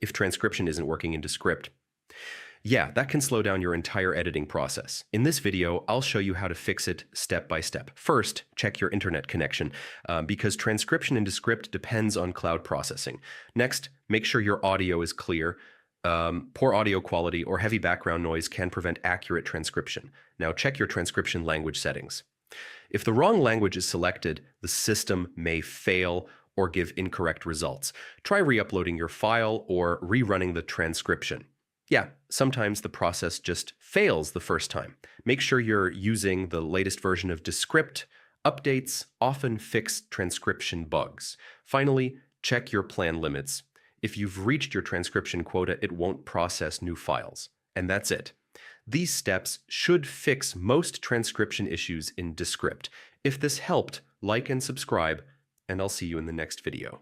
if transcription isn't working in Descript. Yeah, that can slow down your entire editing process. In this video, I'll show you how to fix it step by step. First, check your internet connection, because transcription in Descript depends on cloud processing. Next, make sure your audio is clear. Poor audio quality or heavy background noise can prevent accurate transcription. Now check your transcription language settings. If the wrong language is selected, the system may fail or give incorrect results. Try re-uploading your file or rerunning the transcription. Yeah, sometimes the process just fails the first time. Make sure you're using the latest version of Descript. Updates often fix transcription bugs. Finally, check your plan limits. If you've reached your transcription quota, it won't process new files. And that's it. These steps should fix most transcription issues in Descript. If this helped, like and subscribe, and I'll see you in the next video.